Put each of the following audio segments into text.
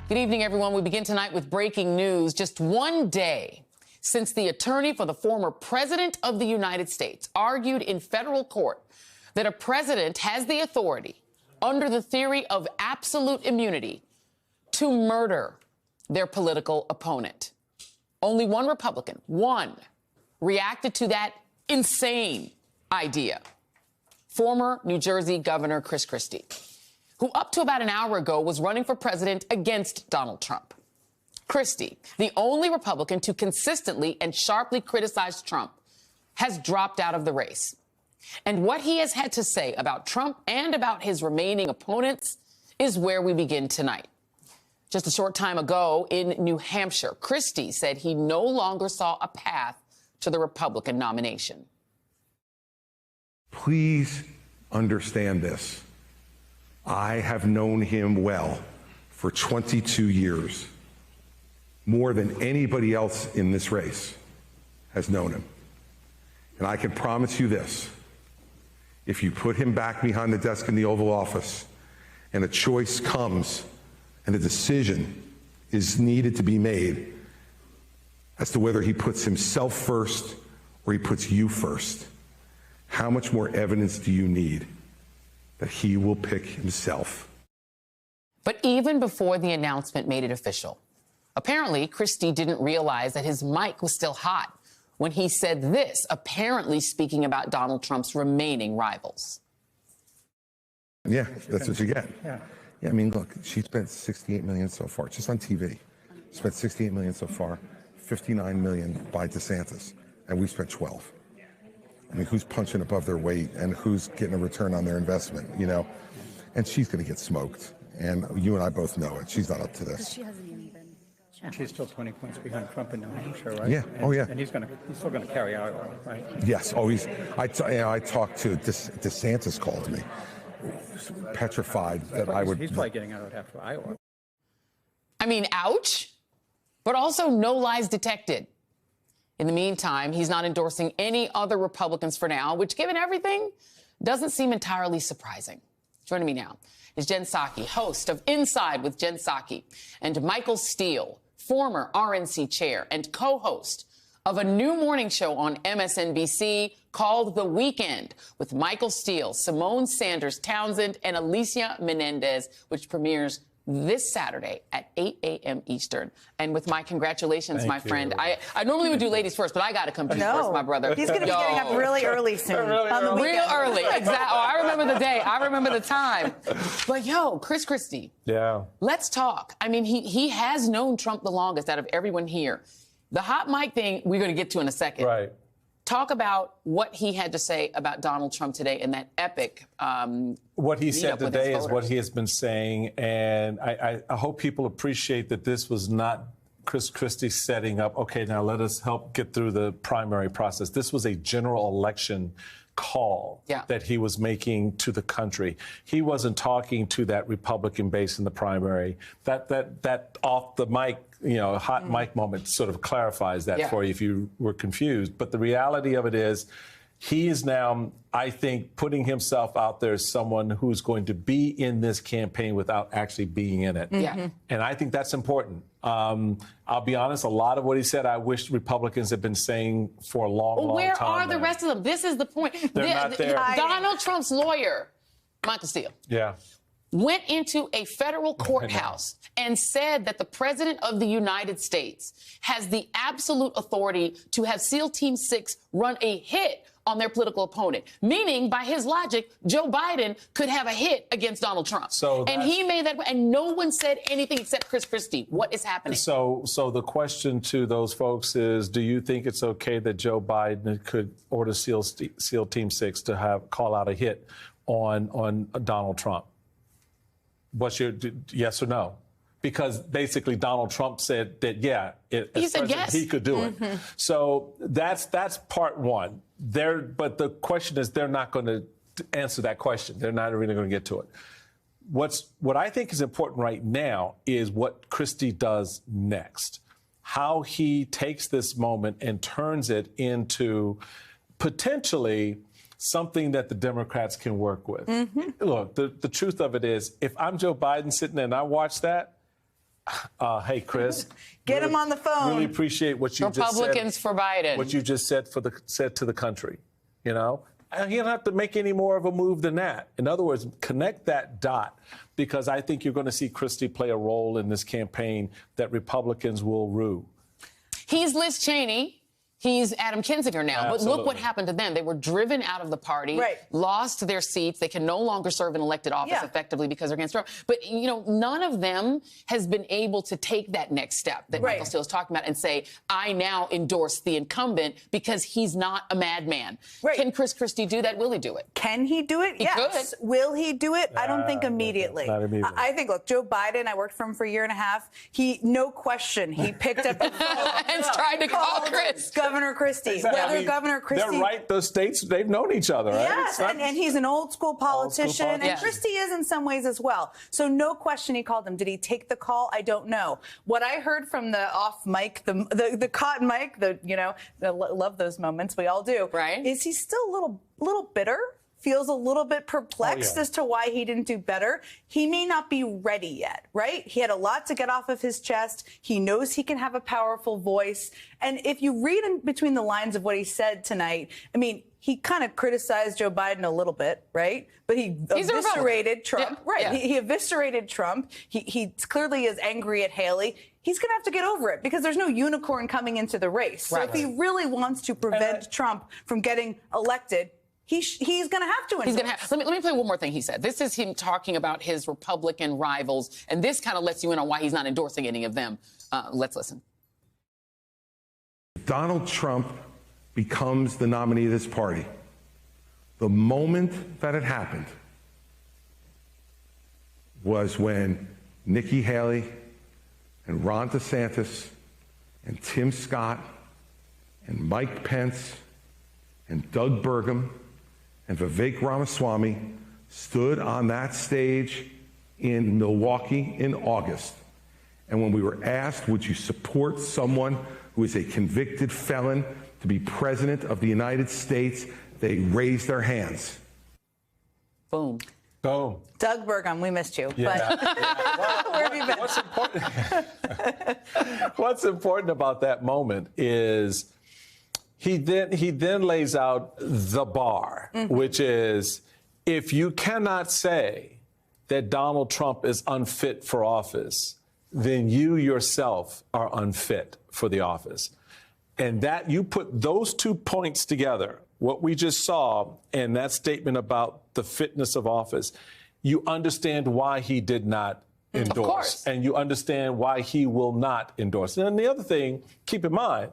Good evening, everyone. We begin tonight with breaking news. Just one day since the attorney for the former president of the United States argued in federal court that a president has the authority, under the theory of absolute immunity, to murder their political opponent. Only one Republican, reacted to that insane idea. Former New Jersey Governor Chris Christie, who up to about an hour ago was running for president against Donald Trump. Christie, the only Republican to consistently and sharply criticize Trump, has dropped out of the race. And what he has had to say about Trump and about his remaining opponents is where we begin tonight. Just a short time ago in New Hampshire, Christie said he no longer saw a path to the Republican nomination. Please understand this. I have known him well for 22 years, more than anybody else in this race has known him. And I can promise you this, if you put him back behind the desk in the Oval Office and a choice comes and a decision is needed to be made as to whether he puts himself first or he puts you first, how much more evidence do you need that he will pick himself? But even before the announcement made it official, apparently Christie didn't realize that his mic was still hot when he said this, apparently speaking about Donald Trump's remaining rivals. Yeah, that's what you get. Yeah, I mean, look, she spent $68 million so far, just on TV. Spent $68 million so far, $59 million by DeSantis, and we spent 12. I mean, who's punching above their weight and who's getting a return on their investment, you know? And she's going to get smoked. And you and I both know it. She's not up to this. She hasn't even been. She's still 20 points behind Trump in New Hampshire, right? Yeah. And, And he's still going to carry Iowa, right? Yes. Oh, I talked to DeSantis called me, petrified that I would. He's probably getting out after Iowa. I mean, ouch. But also no lies detected. In the meantime, he's not endorsing any other Republicans for now, which, given everything, doesn't seem entirely surprising. Joining me now is Jen Psaki, host of Inside with Jen Psaki, and Michael Steele, former RNC chair and co-host of a new morning show on MSNBC called The Weekend with Michael Steele, Simone Sanders Townsend, and Alicia Menendez, which premieres this Saturday at 8 a.m. Eastern. And with my congratulations, Thank my friend. I normally would do ladies first, but I got to come to you first, my brother. He's going to be getting up really early soon. On the Real early, exactly. Oh, I remember the day. I remember the time. But, Chris Christie. Yeah. Let's talk. I mean, he has known Trump the longest out of everyone here. The hot mic thing we're going to get to in a second. Right. Talk about what he had to say about Donald Trump today in that epic what he said today is what voters. he has been saying, and I hope people appreciate that this was not Chris Christie setting up, okay, now let us help get through the primary process. This was a general election call that he was making to the country. He wasn't talking to that Republican base in the primary. That off the mic, hot mic moment sort of clarifies that for you if you were confused. But the reality of it is he is now, I think, putting himself out there as someone who's going to be in this campaign without actually being in it. Yeah. And I think that's important. I'll be honest, a lot of what he said, I wish Republicans had been saying for a long time. Where are the rest of them? This is the point. They're not there. Donald Trump's lawyer, Michael Steele, went into a federal courthouse and said that the president of the United States has the absolute authority to have SEAL Team 6 run a hit on their political opponent, meaning, by his logic, Joe Biden could have a hit against Donald Trump. And he made that, and no one said anything except Chris Christie. What is happening? So the question to those folks is, do you think it's okay that Joe Biden could order SEAL Team 6 to call out a hit on Donald Trump? What's your yes or no? Because basically Donald Trump said that, he said yes. He could do it. So that's part one. But the question is, they're not going to answer that question. They're not really going to get to it. What I think is important right now is what Christie does next. How he takes this moment and turns it into potentially something that the Democrats can work with. Look, the truth of it is, if I'm Joe Biden sitting there and I watch that, Hey, Chris. Get him on the phone. Really appreciate what you Republicans just said. for Biden. What you just said said to the country, you know? And he don't have to make any more of a move than that. In other words, connect that dot, because I think you're going to see Christie play a role in this campaign that Republicans will rue. He's Liz Cheney. He's Adam Kinzinger now. Absolutely. But look what happened to them. They were driven out of the party, lost their seats. They can no longer serve in elected office effectively because they're against Trump. But, you know, none of them has been able to take that next step that Michael Steele is talking about and say, I now endorse the incumbent because he's not a madman. Can Chris Christie do that? Will he do it? Can he do it? Yes. Could. Will he do it? I don't think immediately. Not immediately. I think, look, Joe Biden, I worked for him for a year and a half. He, no question, he picked up the phone and tried to call Chris. Governor Christie. Exactly. Whether Governor Christie. They're right. Those states, they've known each other, right? Yes, and he's an old school politician, and Yes. Christie is in some ways as well. So no question he called him. Did he take the call? I don't know. What I heard from the off mic, the cotton mic, love those moments, we all do. Right. Is he still a little bitter? Feels a little bit perplexed as to why he didn't do better. He may not be ready yet, right? He had a lot to get off of his chest. He knows he can have a powerful voice. And if you read in between the lines of what he said tonight, I mean, he kind of criticized Joe Biden a little bit, right? But he eviscerated Trump. Yeah. Right. Yeah. He eviscerated Trump. He clearly is angry at Haley. He's going to have to get over it because there's no unicorn coming into the race. So if he really wants to prevent Trump from getting elected, he's going to have to. He's going to have. Let me play one more thing he said. This is him talking about his Republican rivals, and this kind of lets you in on why he's not endorsing any of them. Let's listen. Donald Trump becomes the nominee of this party. The moment that it happened was when Nikki Haley and Ron DeSantis and Tim Scott and Mike Pence and Doug Burgum and Vivek Ramaswamy stood on that stage in Milwaukee in August. And when we were asked, would you support someone who is a convicted felon to be president of the United States, they raised their hands. Boom. Boom. Doug Burgum, we missed you. Yeah. But where have you been? What's important about that moment is he then lays out the bar, which is if you cannot say that Donald Trump is unfit for office, then you yourself are unfit for the office. And that you put those 2 points together, what we just saw, and that statement about the fitness of office, you understand why he did not endorse. And you understand why he will not endorse. And the other thing, keep in mind,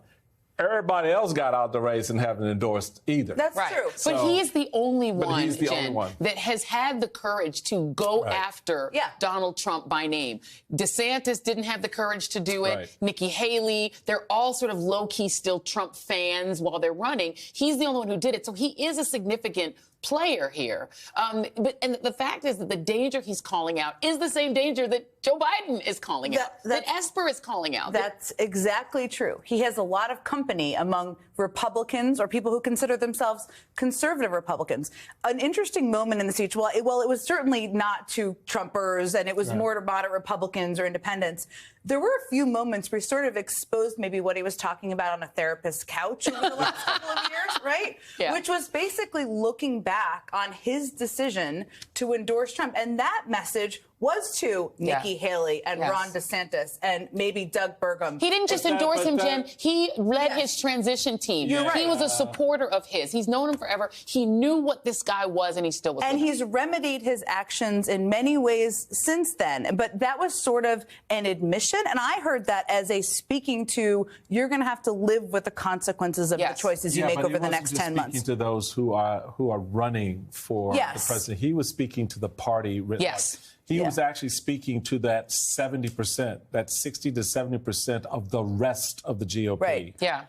everybody else got out the race and haven't endorsed either. That's true. But he is the only one, only one that has had the courage to go after Donald Trump by name. DeSantis didn't have the courage to do it. Nikki Haley, they're all sort of low-key still Trump fans while they're running. He's the only one who did it. So he is a significant player here. And the fact is that the danger he's calling out is the same danger that Joe Biden is calling out, that Esper is calling out. That's exactly true. He has a lot of company among Republicans or people who consider themselves conservative Republicans. An interesting moment in the speech, well, it was certainly not to Trumpers, and it was more to moderate Republicans or independents. There were a few moments where he sort of exposed maybe what he was talking about on a therapist's couch over the last couple of years, right? Yeah. Which was basically looking back on his decision to endorse Trump. And that message was to Nikki Haley and Ron DeSantis and maybe Doug Burgum. He didn't just endorse him, Jen. He led his transition team. You're right. He was a supporter of his. He's known him forever. He knew what this guy was, and he still was. And he's remedied his actions in many ways since then. But that was sort of an admission. And I heard that as a speaking to, you're going to have to live with the consequences of the choices you make over the next 10 months. Speaking to those who are running for the president. He was speaking to the party writ large. He was actually speaking to that 70%, that 60 to 70% of the rest of the GOP. Right. Yeah.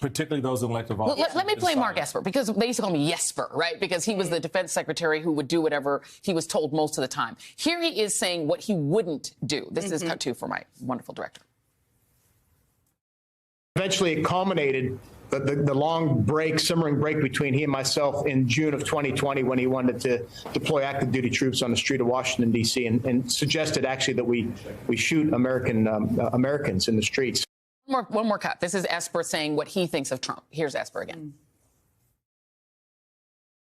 Particularly those in elective office. Let me play Mark Esper, because they used to call me Yesper, right? Because he was the defense secretary who would do whatever he was told most of the time. Here he is saying what he wouldn't do. This is cut two for my wonderful director. Eventually, it culminated the long break, simmering break between he and myself in June of 2020 when he wanted to deploy active duty troops on the street of Washington, D.C., and suggested actually that we shoot Americans in the streets. One more cut. This is Esper saying what he thinks of Trump. Here's Esper again.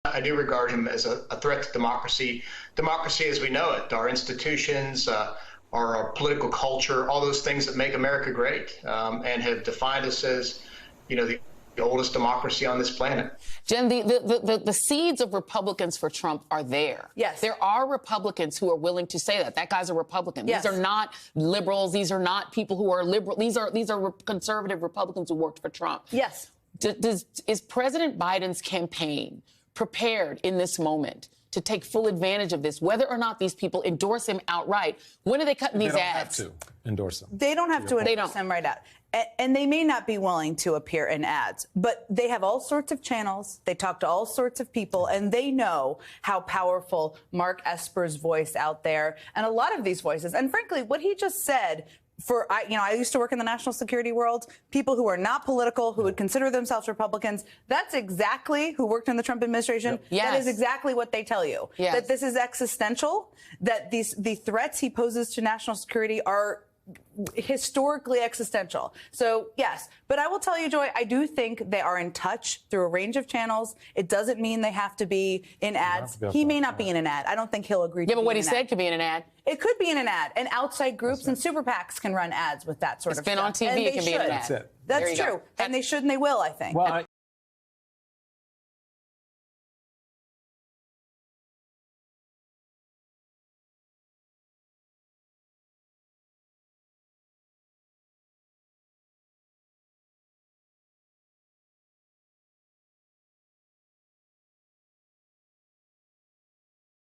I do regard him as a threat to democracy. Democracy as we know it, our institutions, our political culture, all those things that make America great, and have defined us as, the oldest democracy on this planet. Jen, the seeds of Republicans for Trump are there. Yes. There are Republicans who are willing to say that. That guy's a Republican. Yes. These are not liberals. These are not people who are liberal. These are conservative Republicans who worked for Trump. Yes. Is President Biden's campaign prepared in this moment to take full advantage of this, whether or not these people endorse him outright? When are they cutting these ads? They don't have to endorse him. They don't have to endorse him right out. And they may not be willing to appear in ads, but they have all sorts of channels. They talk to all sorts of people, and they know how powerful Mark Esper's voice out there and a lot of these voices. And frankly, what he just said, I used to work in the national security world. People who are not political, who would consider themselves Republicans, that's exactly who worked in the Trump administration. Yep. Yes. That is exactly what they tell you. Yes. That this is existential, that the threats he poses to national security are historically existential. So, yes. But I will tell you, Joy, I do think they are in touch through a range of channels. It doesn't mean they have to be in ads. He may not be in an ad. I don't think he'll agree to Yeah, but be what in he an said ad. could be in an ad. It could be in an ad. And outside groups and super PACs can run ads with that sort of stuff. It's been on TV. And It can be in an ad. That's That's it. That's There you go. true. And they should and they will, I think. Well,